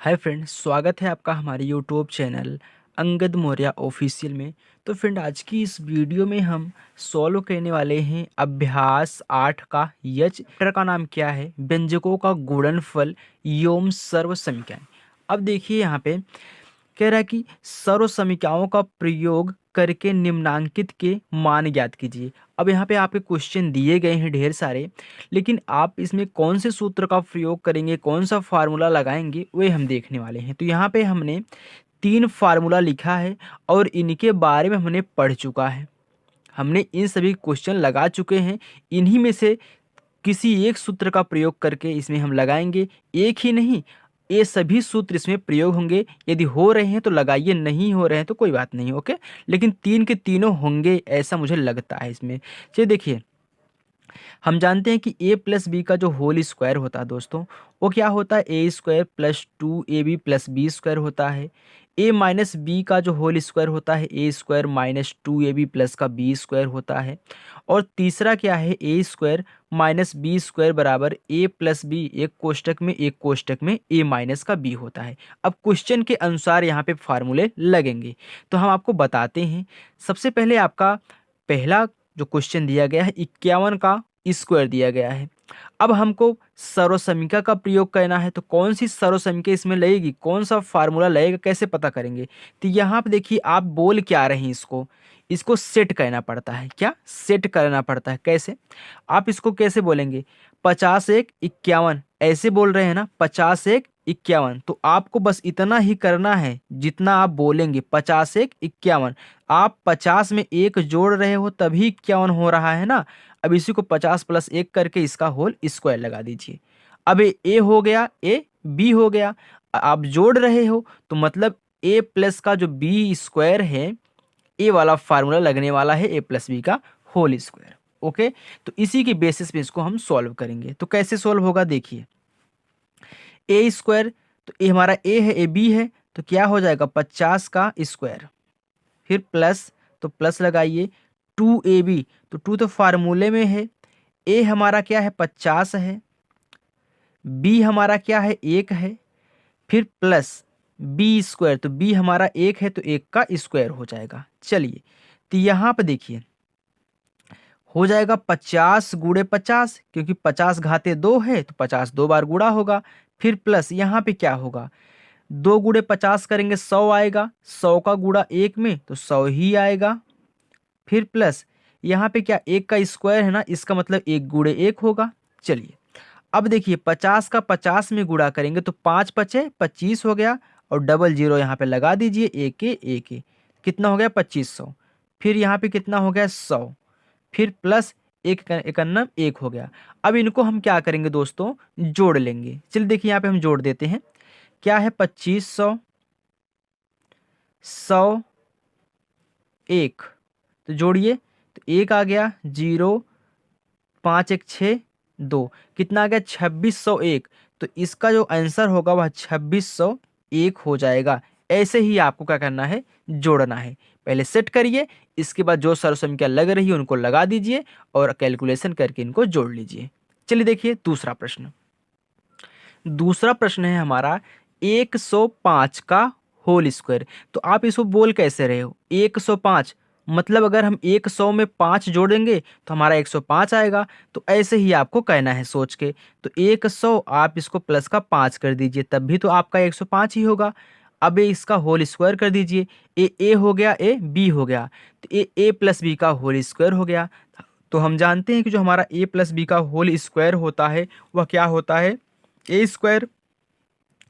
Hi friend, स्वागत है आपका हमारे YouTube channel Angad Maurya official में। तो फ्रेंड, आज की इस वीडियो में हम सॉल्व करने वाले हैं अभ्यास 8 का यच चैप्टर का नाम क्या है, व्यंजकों का गुणनफल एवं सर्व समीकरण। अब देखिए यहाँ पे कह रहा है कि सर्व समीकरणों का प्रयोग करके निम्नांकित के मान ज्ञात कीजिए। अब यहाँ पे आपके क्वेश्चन दिए गए हैं ढेर सारे, लेकिन आप इसमें कौन से सूत्र का प्रयोग करेंगे, कौन सा फार्मूला लगाएंगे, वे हम देखने वाले हैं। तो यहाँ पे हमने 3 फार्मूला लिखा है और इनके बारे में हमने पढ़ चुका है। हमने इन सभी क्वेश्चन लगा चुके हैं। इन्हीं में से किसी एक सूत्र का प्रयोग करके इसमें हम लगाएंगे। एक ही नहीं, ये सभी सूत्र इसमें प्रयोग होंगे। यदि हो रहे हैं तो लगाइए, नहीं हो रहे हैं तो कोई बात नहीं, ओके। लेकिन 3 के तीनों होंगे ऐसा मुझे लगता है इसमें। चलिए देखिए, हम जानते हैं कि a प्लस बी का जो होल स्क्वायर होता है दोस्तों, वो क्या होता है, a square plus 2ab plus b square होता है। a माइनस बी का जो होल स्क्वायर होता है, a square minus 2ab plus का बी स्क्वायर होता है। और तीसरा क्या है, a square minus B square बराबर ए प्लस बी, एक कोष्टक में एक कोष्टक में ए माइनस का बी होता है। अब क्वेश्चन के अनुसार यहाँ पे फार्मूले लगेंगे, तो हम आपको बताते हैं। सबसे पहले आपका पहला जो क्वेश्चन दिया गया है 51 का स्क्वायर दिया गया है। अब हमको सर्वसमीका का प्रयोग करना है, तो कौन सी सर्वसमीका इसमें लगेगी, कौन सा फार्मूला लगेगा, कैसे पता करेंगे। तो यहाँ पे देखिए आप बोल क्या रहे हैं, इसको सेट करना पड़ता है। क्या सेट करना पड़ता है, कैसे आप इसको कैसे बोलेंगे, 50 एक 51 ऐसे बोल रहे हैं ना, 50 एक 51। तो आपको बस इतना ही करना है जितना आप बोलेंगे, 50 एक 51। आप 50 में एक जोड़ रहे हो तभी 51 हो रहा है ना। अब इसी को 50 प्लस 1 करके इसका होल स्क्वायर लगा दीजिए। अब ए हो गया, ए बी हो गया। आप जोड़ रहे हो तो मतलब ए प्लस का जो बी स्क्वायर है, ए वाला फार्मूला लगने वाला है, ए प्लस बी का होल स्क्वायर। ओके, तो इसी के बेसिस पे इसको हम सॉल्व करेंगे। तो कैसे सॉल्व होगा, देखिए ए स्क्वायर, तो ए हमारा ए है, ए बी है, तो क्या हो जाएगा 50 का स्क्वायर, फिर प्लस, तो प्लस लगाइए 2ab, तो 2 तो फार्मूले में है। ए हमारा क्या है 50 है, बी हमारा क्या है 1 है, फिर प्लस बी स्क्वायर, तो बी हमारा 1 है तो 1 का स्क्वायर हो जाएगा। चलिए, तो यहाँ पे देखिए हो जाएगा 50 गुणे 50, क्योंकि 50 घाते 2 है तो 50 2 बार गुणा होगा। फिर प्लस यहाँ पे क्या होगा, 2 गुणे 50 करेंगे 100 आएगा, 100 का गुणा 1 में तो 100 ही आएगा। फिर प्लस यहाँ पे क्या 1 का स्क्वायर है ना, इसका मतलब 1 गुणे 1 होगा। चलिए, अब देखिए 50 का 50 में गुणा करेंगे तो 5 पचे 25 हो गया, और डबल जीरो यहाँ पे लगा दीजिए, एक कितना हो गया 2500। फिर यहाँ पे कितना हो गया 100, फिर प्लस एक इकन्नम 1 हो गया। अब इनको हम क्या करेंगे दोस्तों, जोड़ लेंगे। चलिए देखिए यहाँ पे हम जोड़ देते हैं। क्या है 2500, 100, 1, तो जोड़िए, तो 1 आ गया, 0, 5 1 6 2, कितना आ गया 2601। तो इसका जो आंसर होगा वह 2601 हो जाएगा। ऐसे ही आपको क्या करना है, जोड़ना है। पहले सेट करिए, इसके बाद जो सर्वसमीका लग रही है उनको लगा दीजिए और कैलकुलेशन करके इनको जोड़ लीजिए। चलिए देखिए दूसरा प्रश्न। दूसरा प्रश्न है हमारा 105 का होल स्क्वायर। तो आप इसको बोल कैसे रहे हो 105, मतलब अगर हम 100 में 5 जोड़ेंगे तो हमारा 105 आएगा। तो ऐसे ही आपको कहना है सोच के। तो 100 आप इसको प्लस का 5 कर दीजिए, तब भी तो आपका 105 ही होगा। अब ये इसका होल स्क्वायर कर दीजिए, ए हो गया, ए बी हो गया, तो ए प्लस बी का होल स्क्वायर हो गया। तो हम जानते हैं कि जो हमारा ए प्लस बी का होल स्क्वायर होता है वह क्या होता है, ए स्क्वायर।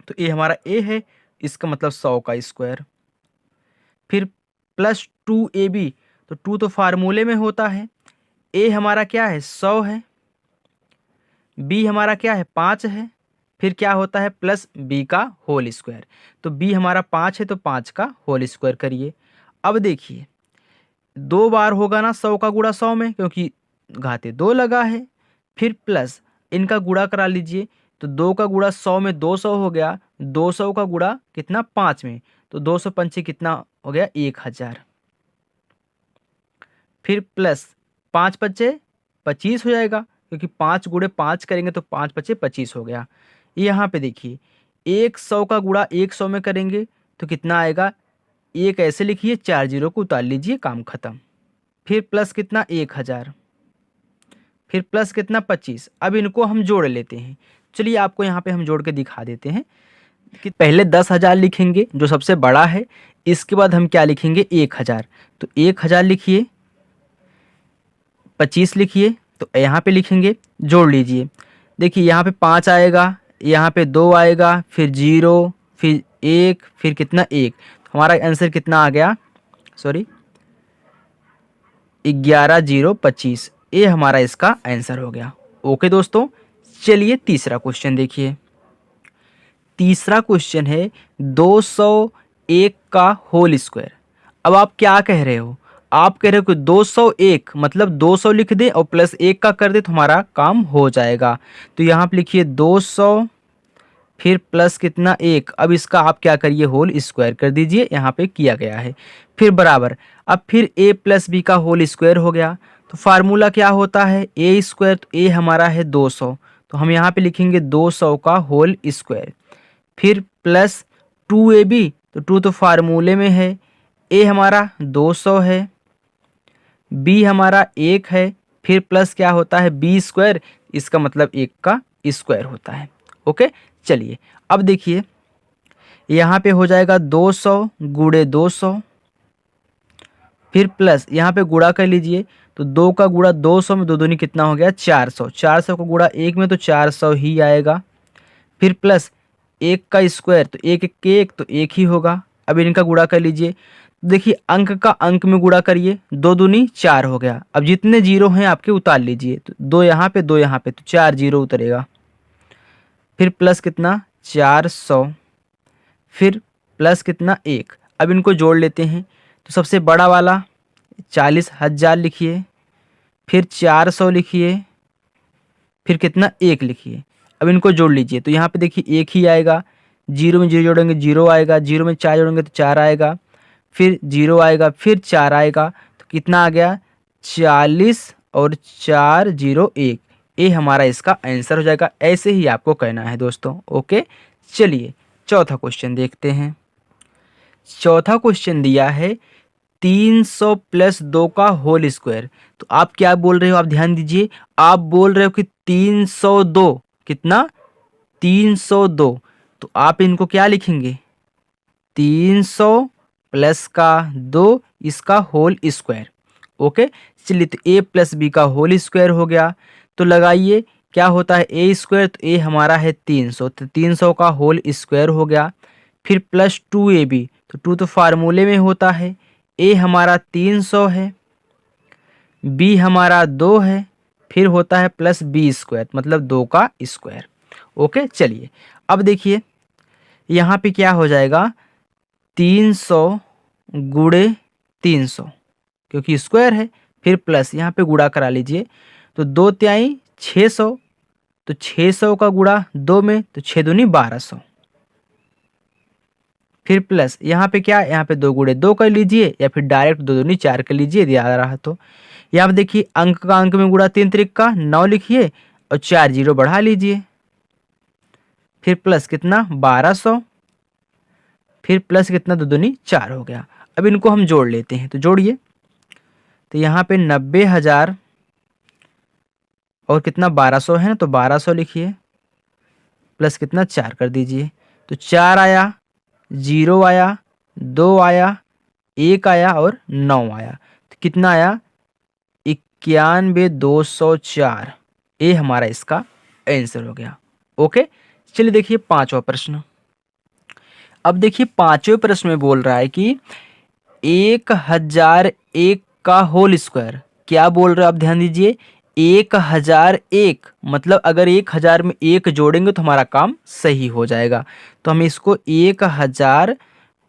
तो ए हमारा ए है, इसका मतलब 100 का स्क्वायर। फिर प्लस 2ab, तो 2 तो फार्मूले में होता है। ए हमारा क्या है 100 है, बी हमारा क्या है 5 है, फिर क्या होता है प्लस बी का होल स्क्वायर। तो बी हमारा 5 है तो 5 का होल स्क्वायर करिए। अब देखिए 2 बार होगा ना 100 का गुणा 100 में, क्योंकि घाते 2 लगा है। फिर प्लस इनका गुणा करा लीजिए, तो 2 का गुणा 100 में 200 हो गया, 200 का गुणा कितना 5 में, तो 200 पंचे कितना हो गया 1000। फिर प्लस 5 पच्चे 25 हो जाएगा, क्योंकि 5 गुणे 5 करेंगे तो 5 पच्चे 25 हो गया। यहाँ पे देखिए 100 का गुणा 100 में करेंगे तो कितना आएगा, एक ऐसे लिखिए, 4 जीरो को उतार लीजिए, काम खत्म। फिर प्लस कितना 1000, फिर प्लस कितना 25। अब इनको हम जोड़ लेते हैं। चलिए आपको यहाँ पे हम जोड़ के दिखा देते हैं कि पहले 10,000 लिखेंगे जो सबसे बड़ा है, इसके बाद हम क्या लिखेंगे 1000। तो 1000 लिखिए, 25 लिखिए, तो यहाँ पे लिखेंगे, जोड़ लीजिए। देखिए यहाँ पे 5 आएगा, यहाँ पे 2 आएगा, फिर 0, फिर 1, फिर कितना 1। हमारा आंसर कितना आ गया, सॉरी 11,025। ये हमारा इसका आंसर हो गया। ओके दोस्तों, चलिए तीसरा क्वेश्चन देखिए। तीसरा क्वेश्चन है 201 का होल स्क्वायर। अब आप क्या कह रहे हो, आप कह रहे हो कि 201 मतलब 200 लिख दे और प्लस 1 का कर दे तो हमारा काम हो जाएगा। तो यहाँ पे लिखिए 200, फिर प्लस कितना 1। अब इसका आप क्या करिए, होल स्क्वायर कर दीजिए, यहाँ पे किया गया है। फिर बराबर, अब फिर a प्लस बी का होल स्क्वायर हो गया। तो फार्मूला क्या होता है, ए स्क्वायर, तो ए हमारा है 200, तो हम यहाँ पे लिखेंगे 200 का होल स्क्वायर। फिर प्लस 2ab, तो 2 तो फार्मूले में है, ए हमारा 200 है, बी हमारा 1 है, फिर प्लस क्या होता है बी स्क्वायर, इसका मतलब 1 का स्क्वायर होता है। ओके, चलिए अब देखिए यहाँ पे हो जाएगा 200 गुणे 200, फिर प्लस यहाँ पे गुणा कर लीजिए, तो 2 का गुणा 200 में 2 दूनी कितना हो गया 400, 400 का गुणा 1 में तो 400 ही आएगा। फिर प्लस 1 का स्क्वायर, तो 1 1 के 1 तो 1 ही होगा। अब इनका गुणा कर लीजिए, देखिए अंक का अंक में गुणा करिए, 2 दूनी 4 हो गया। अब जितने जीरो हैं आपके उतार लीजिए, तो 2 यहाँ पे 2 यहाँ पे, तो 4 जीरो उतरेगा। फिर प्लस कितना 400, फिर प्लस कितना 1। अब इनको जोड़ लेते हैं, तो सबसे बड़ा वाला 40,000 लिखिए, फिर 400 लिखिए, फिर कितना 1 लिखिए। अब इनको जोड़ लीजिए, तो यहाँ पे देखिए 1 ही आएगा, जीरो में जीरो जोड़ेंगे 0 आएगा, जीरो में 4 जोड़ेंगे तो 4 आएगा, फिर 0 आएगा, फिर 4 आएगा, तो कितना आ गया 40 और 401। ये हमारा इसका आंसर हो जाएगा। ऐसे ही आपको कहना है दोस्तों। ओके, चलिए चौथा क्वेश्चन देखते हैं। चौथा क्वेश्चन दिया है 300 प्लस 2 का होल स्क्वायर। तो आप क्या बोल रहे हो, आप ध्यान दीजिए, आप बोल रहे हो कि 302, कितना 302, तो आप इनको क्या लिखेंगे 300 प्लस का 2 इसका होल स्क्वायर। ओके, चलिए तो a प्लस बी का होल स्क्वायर हो गया। तो लगाइए क्या होता है a स्क्वायर, तो a हमारा है 300, तो 300 का होल स्क्वायर हो गया। फिर प्लस 2ab, तो 2 तो फार्मूले में होता है, a हमारा 300 है, b हमारा 2 है, फिर होता है प्लस b स्क्वायर मतलब 2 का स्क्वायर। ओके, चलिए अब देखिए यहाँ पे क्या हो जाएगा 300 गुणे 300, क्योंकि स्क्वायर है, फिर प्लस यहाँ पे गुणा करा लीजिए, तो 2 तिहाई 600, तो 600 का गुणा 2 में, तो 6 दूनी 1200। फिर प्लस यहाँ पे क्या, यहाँ पे 2 गुणे 2 कर लीजिए, या फिर डायरेक्ट 2 दूनी 4 कर लीजिए, याद रहा तो। यहाँ पे देखिए अंक का अंक में गुणा 3 त्रिक का 9 लिखिए और 4 जीरो बढ़ा लीजिए, फिर प्लस कितना 1200, फिर प्लस कितना 2 दूनी 4 हो गया। अब इनको हम जोड़ लेते हैं, तो जोड़िए, तो यहाँ पे 90,000 और कितना 1200 है ना, तो 1200 लिखिए, प्लस कितना 4 कर दीजिए, तो 4 आया, 0 आया, 2 आया, 1 आया और 9 आया, तो कितना आया 91,204। ये हमारा इसका आंसर हो गया। ओके, चलिए देखिए पांचवा प्रश्न। अब देखिए पांचवें प्रश्न में बोल रहा है कि 1001 का होल स्क्वायर। क्या बोल रहे हो आप ध्यान दीजिए, 1001 मतलब अगर 1000 में 1 जोड़ेंगे तो हमारा काम सही हो जाएगा। तो हम इसको 1000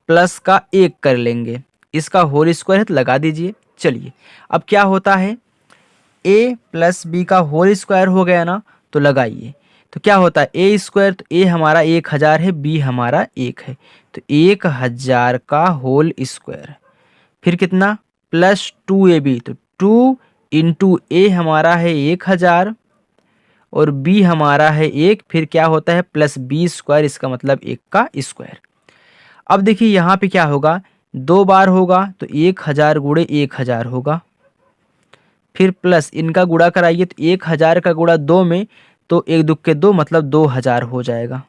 प्लस का 1 कर लेंगे, इसका होल स्क्वायर है तो लगा दीजिए। चलिए अब क्या होता है, a प्लस बी का होल स्क्वायर हो गया ना, तो लगाइए, तो क्या होता है a स्क्वायर, तो a हमारा 1000 है, b हमारा 1 है, तो 1000 का होल स्क्वायर, फिर कितना प्लस 2ab, तो 2 इंटू a हमारा है 1000 और b हमारा है 1, फिर क्या होता है प्लस b स्क्वायर, इसका मतलब 1 का स्क्वायर। अब देखिए यहाँ पे क्या होगा, 2 बार होगा तो 1000 गुणे 1000 होगा, फिर प्लस इनका गुणा कराइए तो 1000 का गुणा 2 में, तो 1 दुक्के के 2 मतलब 2000 हो जाएगा,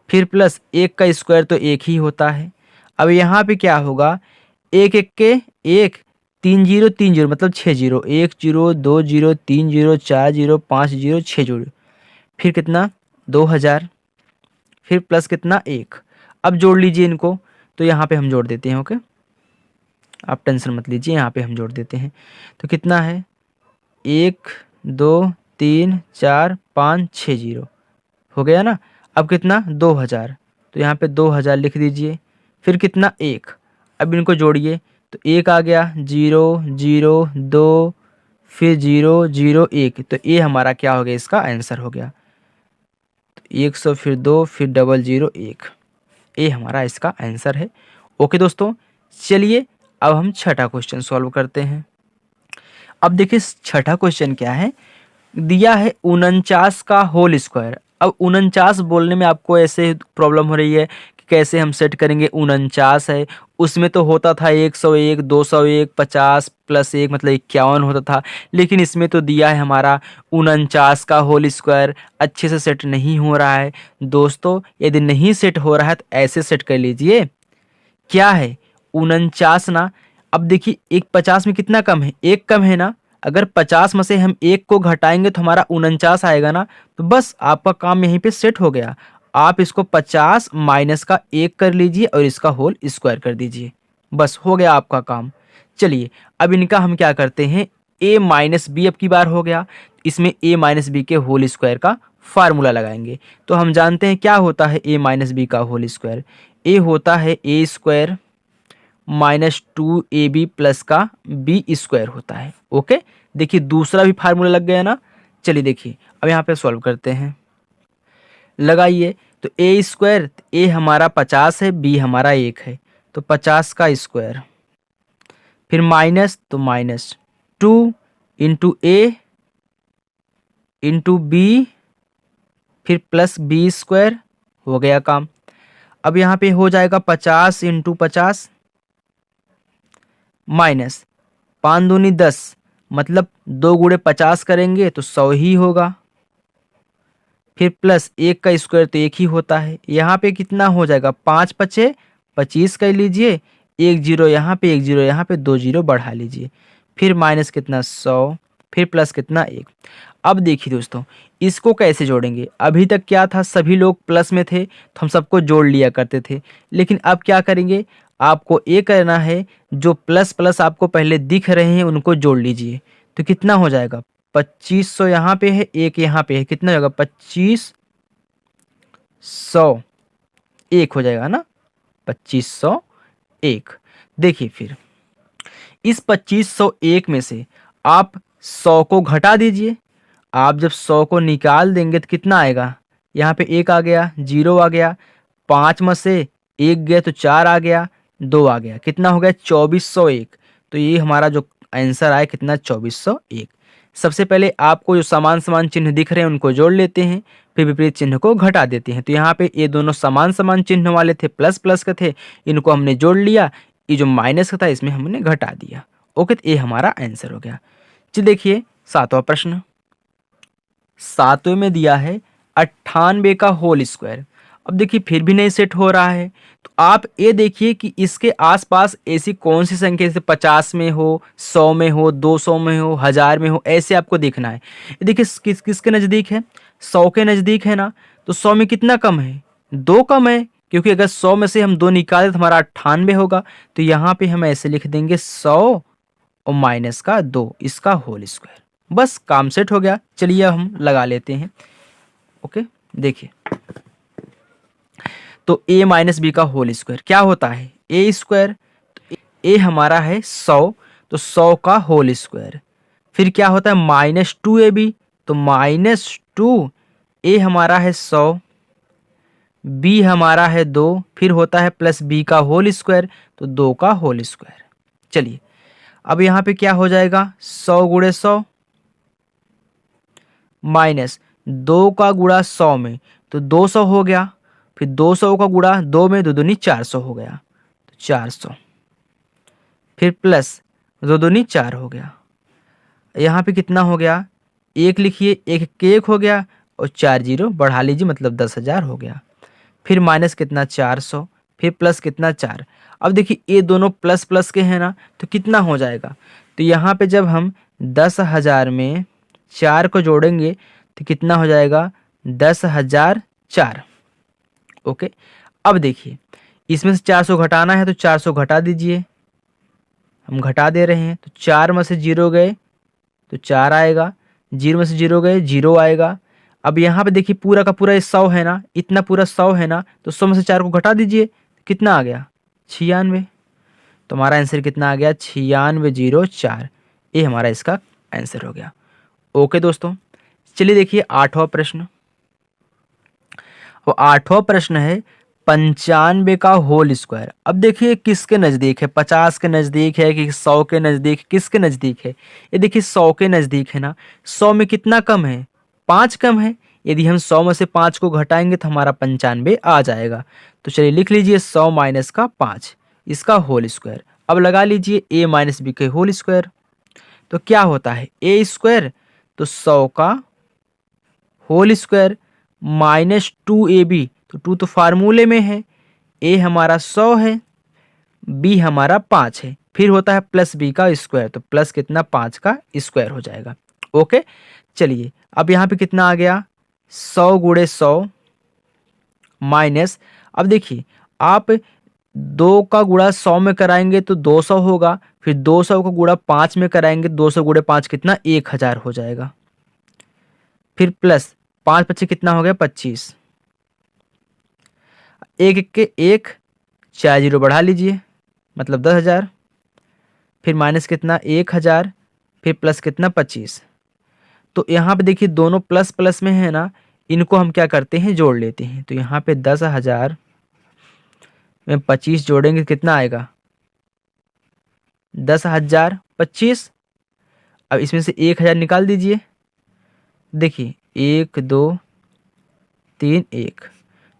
फिर प्लस 1 का स्क्वायर तो 1 ही होता है। अब यहाँ पे क्या होगा, 1 1 के 1, 3 0 3 0 मतलब 6 0, 1 0 2 0 3 0 4 0 5 0 6 0, फिर कितना 2000, फिर प्लस कितना 1। अब जोड़ लीजिए इनको, तो यहाँ पे हम जोड़ देते हैं। ओके, आप टेंशन मत लीजिए, यहाँ पे हम जोड़ देते हैं। तो कितना है 1 2 3 4 5 6 0 हो गया ना। अब कितना 2000, तो यहाँ पे 2000 लिख दीजिए, फिर कितना 1। अब इनको जोड़िए तो 1 आ गया, 0 0 2 फिर 0 0 1, तो ये हमारा क्या हो गया, इसका आंसर हो गया। तो 100 फिर 2 फिर 0 0 1, ये हमारा इसका आंसर है। ओके दोस्तों, चलिए अब हम छठा क्वेश्चन सॉल्व करते हैं। अब देखिए छठा क्वेश्चन क्या है, दिया है 49 का होल स्क्वायर। अब 49 बोलने में आपको ऐसे प्रॉब्लम हो रही है कि कैसे हम सेट करेंगे, 49 है, उसमें तो होता था 101 201 50 प्लस 1 मतलब 51 होता था, लेकिन इसमें तो दिया है हमारा 49 का होल स्क्वायर, अच्छे से सेट नहीं हो रहा है। दोस्तों यदि नहीं सेट हो रहा है तो ऐसे सेट कर लीजिए, क्या है 49 ना। अब देखिए एक 50 में कितना कम है, 1 कम है ना, अगर 50 में से हम 1 को घटाएंगे तो हमारा 49 आएगा ना, तो बस आपका काम यहीं पे सेट हो गया। आप इसको 50 माइनस का 1 कर लीजिए और इसका होल स्क्वायर कर दीजिए, बस हो गया आपका काम। चलिए अब इनका हम क्या करते हैं, a माइनस बी अब की बार हो गया, इसमें a माइनस बी के होल स्क्वायर का फार्मूला लगाएंगे। तो हम जानते हैं क्या होता है a माइनस बी का होल स्क्वायर, a होता है a square minus 2ab plus का b स्क्वायर होता है। ओके, देखिए दूसरा भी फार्मूला लग गया ना। चलिए देखिए अब यहाँ पे सॉल्व करते हैं, लगाइए तो a स्क्वायर, a हमारा 50 है, b हमारा 1 है, तो 50 का स्क्वायर, फिर माइनस तो माइनस 2 इंटू ए इंटू बी, फिर प्लस बी स्क्वायर, हो गया काम। अब यहाँ पे हो जाएगा 50 इंटू 50 माइनस 5 दूनी 10 मतलब 2 गुणे 50 करेंगे तो 100 ही होगा, फिर प्लस 1 का स्क्वायर तो 1 ही होता है। यहाँ पे कितना हो जाएगा, 5 पचे 25 कर लीजिए, 1 जीरो यहाँ पे 1 जीरो यहाँ पे 2 जीरो बढ़ा लीजिए, फिर माइनस कितना 100, फिर प्लस कितना 1। अब देखिए दोस्तों इसको कैसे जोड़ेंगे, अभी तक क्या था सभी लोग प्लस में थे तो हम सबको जोड़ लिया करते थे, लेकिन अब क्या करेंगे, आपको ये करना है जो प्लस प्लस आपको पहले दिख रहे हैं उनको जोड़ लीजिए। तो कितना हो जाएगा, 2500 यहाँ पे है, एक यहाँ पे है, कितना होगा 2500 एक हो जाएगा ना, 2501। देखिए फिर इस 2501 में से आप 100 को घटा दीजिए, आप जब 100 को निकाल देंगे तो कितना आएगा, यहाँ पे 1 आ गया, 0 आ गया, 5 में से 1 गया तो 4 आ गया, 2 आ गया, कितना हो गया 2401। तो ये हमारा जो आंसर आया कितना 2401। सबसे पहले आपको जो समान समान चिन्ह दिख रहे हैं उनको जोड़ लेते हैं, फिर विपरीत चिन्ह को घटा देते हैं। तो यहाँ पे ये दोनों समान समान चिन्ह वाले थे, प्लस प्लस के थे, इनको हमने जोड़ लिया, ये जो माइनस का था इसमें हमने घटा दिया। ओके, तो ये हमारा आंसर हो गया। चलिए देखिए सातवां प्रश्न, सातवें में दिया है 98 का होल स्क्वायर। अब देखिए फिर भी नहीं सेट हो रहा है, तो आप ये देखिए कि इसके आसपास ऐसी कौन सी संख्या जैसे 50 में हो, 100 में हो, 200 में हो, 1000 में हो, ऐसे आपको देखना है। ये देखिए किसके नज़दीक है, 100 के नज़दीक है ना, तो 100 में कितना कम है, 2 कम है, क्योंकि अगर 100 में से हम 2 निकालें तो हमारा 98 होगा। तो यहाँ पे हम ऐसे लिख देंगे 100 और माइनस का 2, इसका होल स्क्वायर, बस काम सेट हो गया। चलिए हम लगा लेते हैं। ओके, देखिए तो a माइनस बी का होल स्क्वायर क्या होता है, a स्क्वायर, तो a हमारा है 100, तो 100 का होल स्क्वायर, फिर क्या होता है माइनस 2ab, तो माइनस 2, a हमारा है 100, b हमारा है 2, फिर होता है प्लस b का होल स्क्वायर, तो 2 का होल स्क्वायर। चलिए अब यहाँ पे क्या हो जाएगा, 100 गुणे 100 माइनस 2 का गुणा 100 में तो 200 हो गया। फिर 200 का गुणा 2 में, 2 दूनी 400 हो गया, तो 400। फिर प्लस 2 दूनी 4 हो गया। यहाँ पे कितना हो गया, एक लिखिए, एक के एक हो गया और 4 जीरो बढ़ा लीजिए, मतलब 10,000 हो गया। फिर माइनस कितना 400, फिर प्लस कितना 4। अब देखिए ये दोनों प्लस प्लस के हैं ना, तो कितना हो जाएगा, तो यहाँ पे जब हम 10,000 में 4 को जोड़ेंगे तो कितना हो जाएगा, 10,004। ओके, अब देखिए इसमें से 400 घटाना है तो 400 घटा दीजिए, हम घटा दे रहे हैं। तो 4 में से 0 गए तो 4 आएगा, 0 में से 0 गए 0 आएगा। अब यहाँ पे देखिए पूरा का पूरा ये 100 है ना, इतना पूरा 100 है ना, तो 100 में से 4 को घटा दीजिए, कितना आ गया 96। तो हमारा आंसर कितना आ गया, 9604। ये हमारा इसका आंसर हो गया। ओके दोस्तों, चलिए देखिए 8वां प्रश्न। वो 8वां प्रश्न है 95 का होल स्क्वायर। अब देखिए किसके नज़दीक है, 50 के नज़दीक है कि 100 के नज़दीक, किसके नज़दीक है, ये देखिए 100 के नज़दीक है ना। 100 में कितना कम है, 5 कम है। यदि हम 100 में से 5 को घटाएंगे तो हमारा 95 आ जाएगा। तो चलिए लिख लीजिए 100 माइनस का 5, इसका होल स्क्वायर। अब लगा लीजिए a माइनस बी के होल स्क्वायर। तो क्या होता है a स्क्वायर, तो 100 का होल स्क्वायर माइनस 2ab, तो 2 तो फार्मूले में है, a हमारा 100 है, b हमारा 5 है, फिर होता है प्लस b का स्क्वायर, तो प्लस कितना 5 का स्क्वायर हो जाएगा। ओके, चलिए अब यहाँ पे कितना आ गया, 100 गुणे 100 माइनस, अब देखिए आप 2 का गुणा 100 में कराएंगे तो 200 होगा, फिर 200 का गुणा 5 में कराएंगे, 200 गुणे 5 कितना 1000 हो जाएगा। फिर प्लस 5 पच्चीस कितना हो गया 25, एक एक के एक, 4 जीरो बढ़ा लीजिए, मतलब 10,000। फिर माइनस कितना 1000, फिर प्लस कितना 25। तो यहाँ पे देखिए दोनों प्लस प्लस में है ना, इनको हम क्या करते हैं जोड़ लेते हैं। तो यहाँ पे 10,000 में 25 जोड़ेंगे कितना आएगा, 10,025। अब इसमें से 1000 निकाल दीजिए, देखिए 1 2 3 1,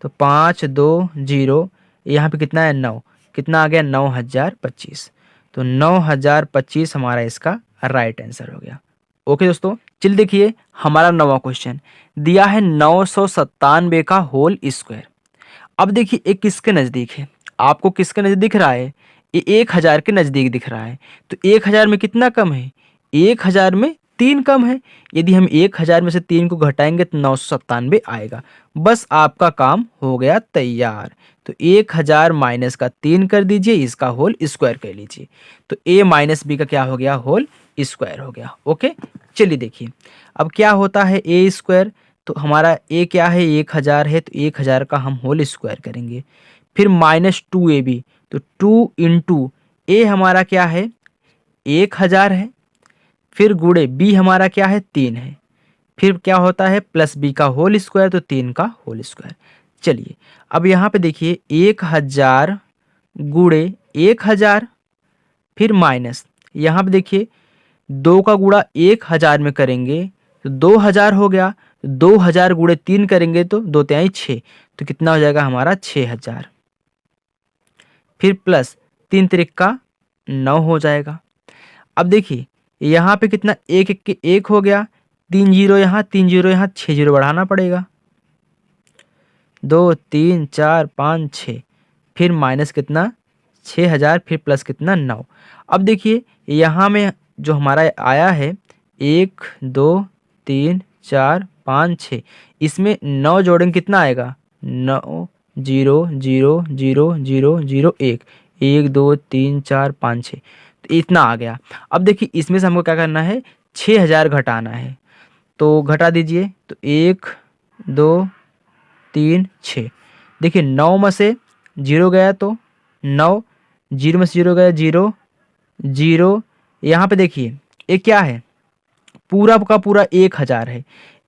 तो 5 2 0, यहाँ पे कितना है 9, कितना आ गया 9,025। तो 9,025 हमारा इसका राइट आंसर हो गया। ओके दोस्तों, चलिए देखिए हमारा 9वां क्वेश्चन दिया है 997 का होल स्क्वायर। अब देखिए एक किसके नज़दीक है, आपको किसके नज़दीक दिख रहा है, ये 1000 के नज़दीक दिख रहा है। तो 1000 में कितना कम है, 1000 में 3 कम है। यदि हम 1000 में से 3 को घटाएंगे तो 997 आएगा। बस आपका काम हो गया तैयार। तो 1000 माइनस का 3 कर दीजिए, इसका होल स्क्वायर कर लीजिए। तो a माइनस बी का क्या हो गया, होल स्क्वायर हो गया। ओके, चलिए देखिए अब क्या होता है a स्क्वायर, तो हमारा a क्या है 1000 है, तो 1000 का हम होल स्क्वायर करेंगे। फिर माइनस 2ab, तो 2 इंटू ए हमारा क्या है 1000 है, फिर गुणे b हमारा क्या है 3 है, फिर क्या होता है प्लस b का होल स्क्वायर, तो 3 का होल स्क्वायर। चलिए अब यहाँ पे देखिए 1000 गुणे 1000, फिर माइनस यहाँ पे देखिए 2 का गुणा 1000 में करेंगे तो 2000 हो गया, 2000 गुणे 3 करेंगे तो 2 तिहाई 6, तो कितना हो जाएगा हमारा 6000। फिर प्लस 3 त्रिका 9 हो जाएगा। अब देखिए यहाँ पे कितना एक एक के एक हो गया, 3 जीरो यहाँ 3 जीरो यहाँ, 6 जीरो बढ़ाना पड़ेगा, 2 3 4 5 6, फिर माइनस कितना 6000, फिर प्लस कितना 9। अब देखिए यहाँ में जो हमारा आया है 1 2 3 4 5 6, इसमें 9 जोड़ेंगे कितना आएगा 9 0 0 0 0 0 1 1 2 3 4 5 6, तो इतना आ गया। अब देखिए इसमें से हमको क्या करना है 6000 घटाना है, तो घटा दीजिए, तो 1 2 3 6। देखिए 9 में से 0 गया तो 9, 0 में से 0 गया 0 0, यहाँ पे देखिए ये क्या है पूरा का पूरा 1000 है।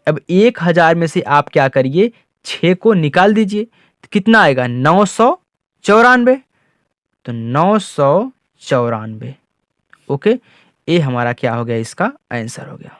अब 1000 में से आप क्या करिए 6 को निकाल दीजिए, तो कितना आएगा 994, तो 994। ओके, ये हमारा क्या हो गया इसका आंसर हो गया।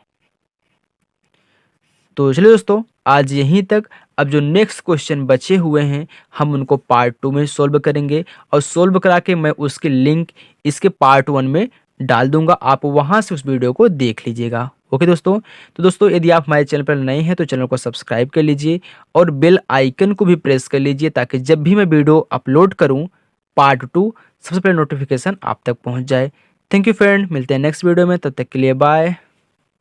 तो चलिए दोस्तों, आज यहीं तक। अब जो नेक्स्ट क्वेश्चन बचे हुए हैं हम उनको पार्ट 2 में सॉल्व करेंगे, और सॉल्व करा के मैं उसकी लिंक इसके पार्ट 1 में डाल दूंगा, आप वहां से उस वीडियो को देख लीजिएगा। ओके दोस्तों, तो दोस्तों यदि आप हमारे चैनल पर नए हैं तो चैनल को सब्सक्राइब कर लीजिए और बेल आइकन को भी प्रेस कर लीजिए, ताकि जब भी मैं वीडियो अपलोड करूं पार्ट 2 सबसे पहले नोटिफिकेशन आप तक पहुंच जाए। थैंक यू फ्रेंड, मिलते हैं नेक्स्ट वीडियो में, तब तक के लिए बाय।